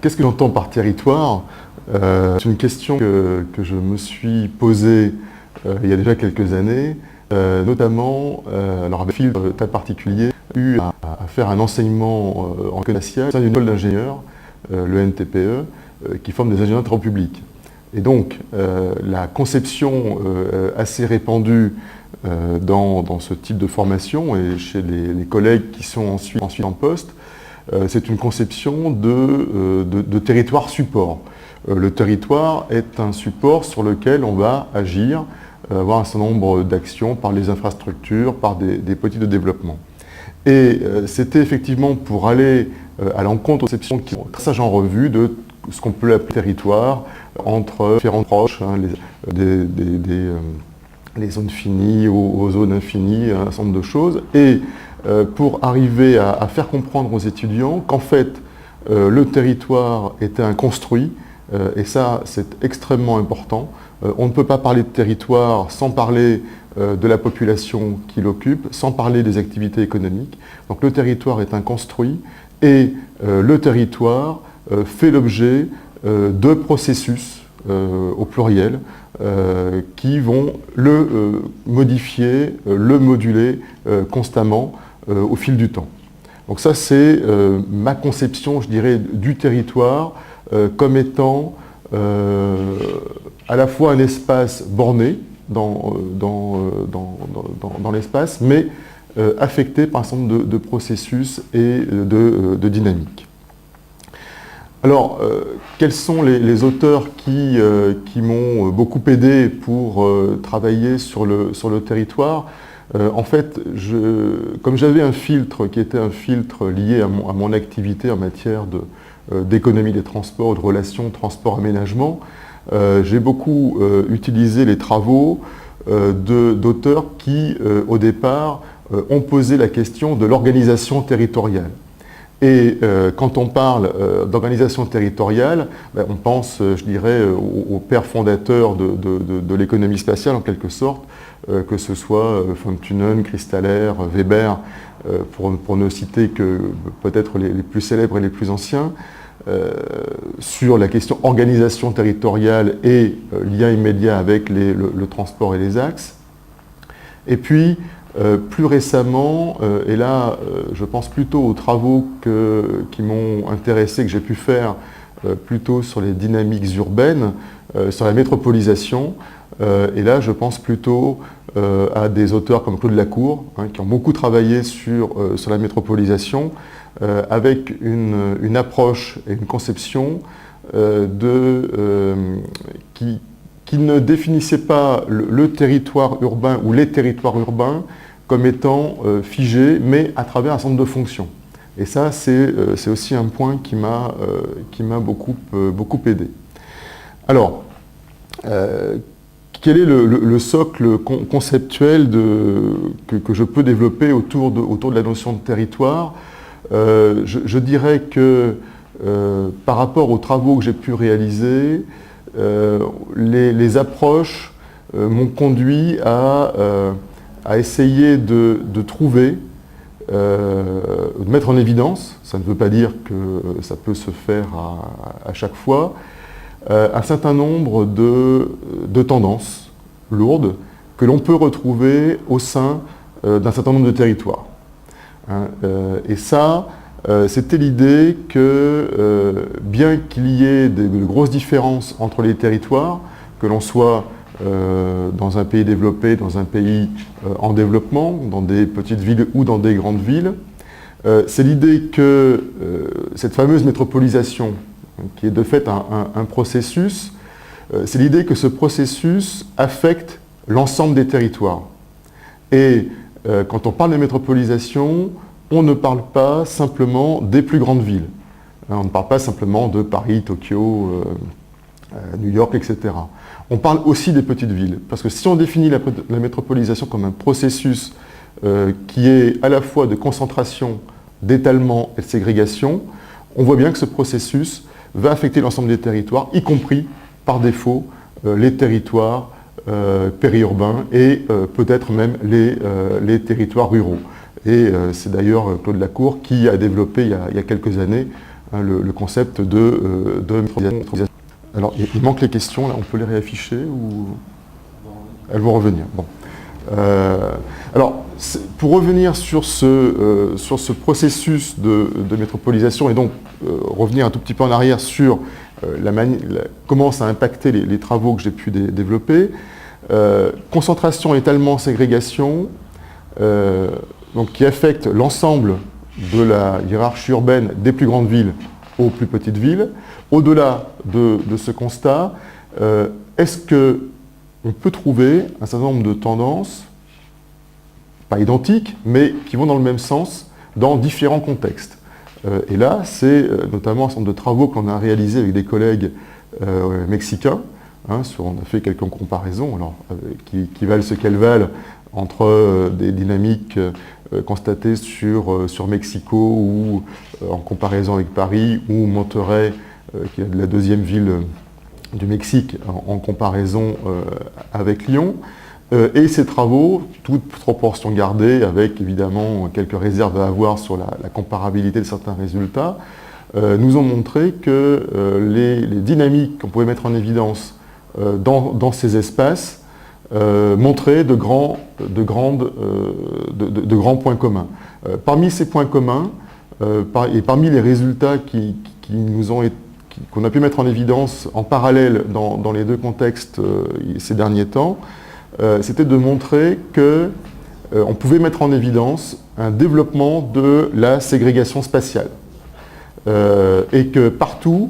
Qu'est-ce que j'entends par territoire? C'est une question que je me suis posée il y a déjà quelques années, notamment, alors avec un filtre très particulier, j'ai eu à faire un enseignement en commercial au sein d'une école d'ingénieurs, le NTPE, qui forme des ingénieurs de travaux publics. Et donc, la conception assez répandue dans ce type de formation et chez les collègues qui sont ensuite en poste, c'est une conception de territoire support. Le territoire est un support sur lequel on va agir, avoir un certain nombre d'actions par les infrastructures, par des politiques de développement. Et c'était effectivement pour aller à l'encontre de cette conception qui est un traçage en revue de ce qu'on peut appeler territoire entre différents proches, hein, les zones finies aux zones infinies, un certain nombre de choses, et pour arriver à faire comprendre aux étudiants qu'en fait le territoire était un construit, et ça c'est extrêmement important. On ne peut pas parler de territoire sans parler de la population qui l'occupe, sans parler des activités économiques. Donc le territoire est un construit, et le territoire fait l'objet de processus au pluriel qui vont le modifier, le moduler constamment au fil du temps. Donc ça c'est ma conception, je dirais, du territoire comme étant à la fois un espace borné dans l'espace, mais affecté par un certain nombre de processus et de dynamiques. Alors, quels sont les auteurs qui m'ont beaucoup aidé pour travailler sur le territoire? En fait, comme j'avais un filtre qui était un filtre lié à mon activité en matière d'économie des transports, de relations transport-aménagement, j'ai beaucoup utilisé les travaux d'auteurs qui, au départ, ont posé la question de l'organisation territoriale. Et quand on parle d'organisation territoriale, on pense, je dirais, aux pères fondateurs de l'économie spatiale, en quelque sorte, que ce soit von Thunen, Christaller, Weber, pour ne citer que peut-être les plus célèbres et les plus anciens, sur la question organisation territoriale et lien immédiat avec le transport et les axes. Et puis, plus récemment, et là je pense plutôt aux travaux qui m'ont intéressé, que j'ai pu faire plutôt sur les dynamiques urbaines, sur la métropolisation, et là je pense plutôt à des auteurs comme Claude Lacour, hein, qui ont beaucoup travaillé sur la métropolisation, avec une approche et une conception qui ne définissait pas le territoire urbain ou les territoires urbains comme étant figés, mais à travers un certain nombre de fonctions. Et ça, c'est aussi un point qui m'a beaucoup aidé. Alors, quel est le socle conceptuel que je peux développer autour de la notion de territoire? Je dirais que par rapport aux travaux que j'ai pu réaliser, les approches m'ont conduit à essayer de trouver, de mettre en évidence, ça ne veut pas dire que ça peut se faire à chaque fois, un certain nombre de tendances lourdes que l'on peut retrouver au sein d'un certain nombre de territoires. Et ça, c'était l'idée que, bien qu'il y ait de grosses différences entre les territoires, que l'on soit dans un pays développé, dans un pays en développement, dans des petites villes ou dans des grandes villes, c'est l'idée que cette fameuse métropolisation, qui est de fait un processus, c'est l'idée que ce processus affecte l'ensemble des territoires. Et quand on parle de métropolisation, on ne parle pas simplement des plus grandes villes. On ne parle pas simplement de Paris, Tokyo, New York, etc. On parle aussi des petites villes. Parce que si on définit la métropolisation comme un processus qui est à la fois de concentration, d'étalement et de ségrégation, on voit bien que ce processus va affecter l'ensemble des territoires, y compris, par défaut, les territoires périurbains et peut-être même les territoires ruraux. Et c'est d'ailleurs Claude Lacour qui a développé il y a quelques années hein, le concept de métropolisation. Alors, il manque les questions, là, on peut les réafficher ou elles vont revenir. Bon. Alors, pour revenir sur ce processus de métropolisation et donc revenir un tout petit peu en arrière sur comment ça a impacté les travaux que j'ai pu développer, concentration, étalement, ségrégation, donc qui affecte l'ensemble de la hiérarchie urbaine des plus grandes villes aux plus petites villes. Au-delà de ce constat, est-ce qu'on peut trouver un certain nombre de tendances, pas identiques, mais qui vont dans le même sens dans différents contextes? Et là, c'est notamment un certain nombre de travaux qu'on a réalisés avec des collègues mexicains. Hein, on a fait quelques comparaisons, alors, qui valent ce qu'elles valent entre des dynamiques constatées sur Mexico ou en comparaison avec Paris, ou Monterrey, qui est la deuxième ville du Mexique, en comparaison avec Lyon. Et ces travaux, toutes proportions gardées, avec évidemment quelques réserves à avoir sur la comparabilité de certains résultats, nous ont montré que les dynamiques qu'on pouvait mettre en évidence dans ces espaces montraient de grands points communs. Parmi ces points communs, et parmi les résultats qu'on a pu mettre en évidence en parallèle dans les deux contextes ces derniers temps, c'était de montrer qu'on pouvait mettre en évidence un développement de la ségrégation spatiale. Et que partout,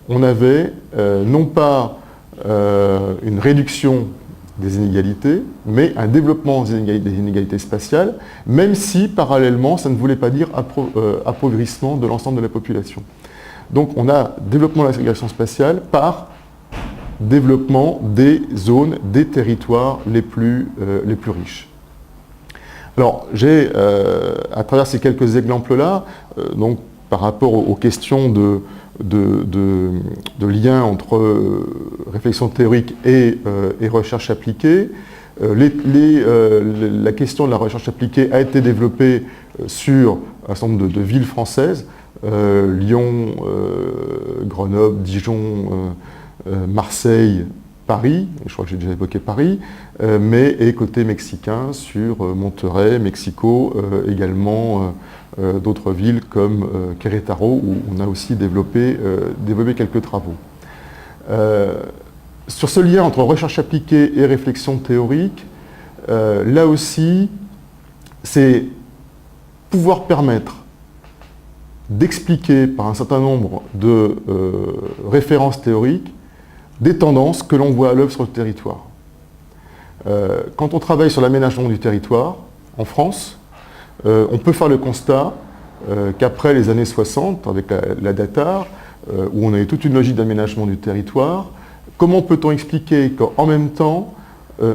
on avait non pas une réduction des inégalités, mais un développement des inégalités spatiales, même si parallèlement, ça ne voulait pas dire appauvrissement de l'ensemble de la population. Donc on a développement de la ségrégation spatiale par développement des zones, des territoires les plus riches. Alors j'ai, à travers ces quelques exemples-là, donc par rapport aux questions de lien entre réflexion théorique et recherche appliquée, la question de la recherche appliquée a été développée sur un certain nombre de villes françaises, Lyon, Grenoble, Dijon, Marseille, Paris, je crois que j'ai déjà évoqué Paris, et côté mexicain sur Monterrey, Mexico, également d'autres villes comme Querétaro, où on a aussi développé quelques travaux. Sur ce lien entre recherche appliquée et réflexion théorique, là aussi, c'est pouvoir permettre d'expliquer par un certain nombre de références théoriques des tendances que l'on voit à l'œuvre sur le territoire. Quand on travaille sur l'aménagement du territoire, en France, on peut faire le constat qu'après les années 60, avec la DATAR, où on avait toute une logique d'aménagement du territoire, comment peut-on expliquer qu'en même temps,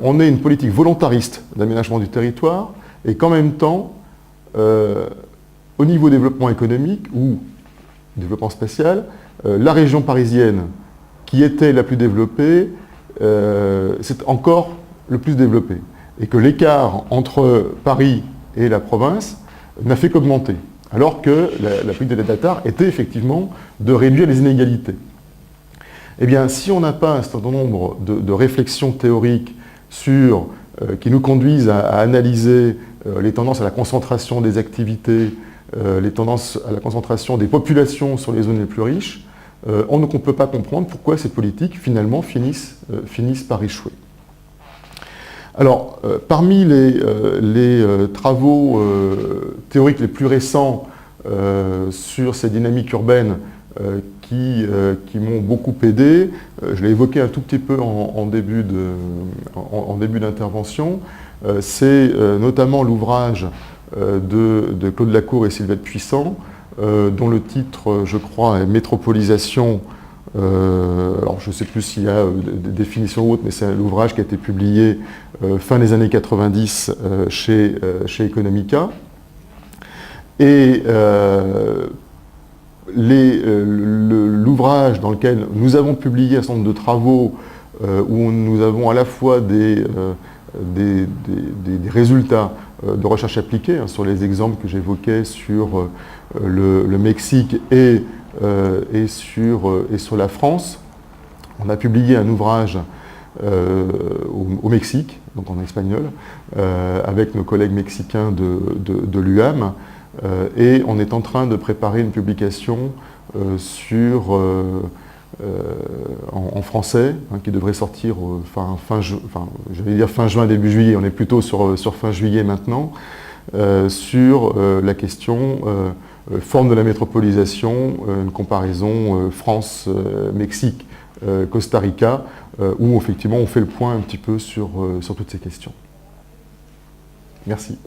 on ait une politique volontariste d'aménagement du territoire et qu'en même temps, au niveau développement économique ou développement spatial, la région parisienne, qui était la plus développée, c'est encore le plus développé. Et que l'écart entre Paris et la province n'a fait qu'augmenter. Alors que la politique de la DATAR était effectivement de réduire les inégalités. Eh bien, si on n'a pas un certain nombre de réflexions théoriques qui nous conduisent à analyser les tendances à la concentration des activités, les tendances à la concentration des populations sur les zones les plus riches, on ne peut pas comprendre pourquoi ces politiques, finalement, finissent par échouer. Alors, parmi les travaux théoriques les plus récents sur ces dynamiques urbaines qui m'ont beaucoup aidé, je l'ai évoqué un tout petit peu en début d'intervention, c'est notamment l'ouvrage de Claude Lacour et Sylvette Puissant, dont le titre, je crois, est Métropolisation. Alors je ne sais plus s'il y a des définitions ou autres, mais c'est l'ouvrage qui a été publié fin des années 90 chez Economica. Et l'ouvrage dans lequel nous avons publié un certain nombre de travaux où nous avons à la fois des résultats de recherche appliquée, hein, sur les exemples que j'évoquais sur le Mexique et sur la France. On a publié un ouvrage au Mexique, donc en espagnol, avec nos collègues mexicains de l'UAM, et on est en train de préparer une publication en français, hein, qui devrait sortir j'allais dire fin juin, début juillet, on est plutôt sur fin juillet maintenant, sur la question forme de la métropolisation, une comparaison France-Mexique, Costa Rica, où effectivement on fait le point un petit peu sur toutes ces questions. Merci.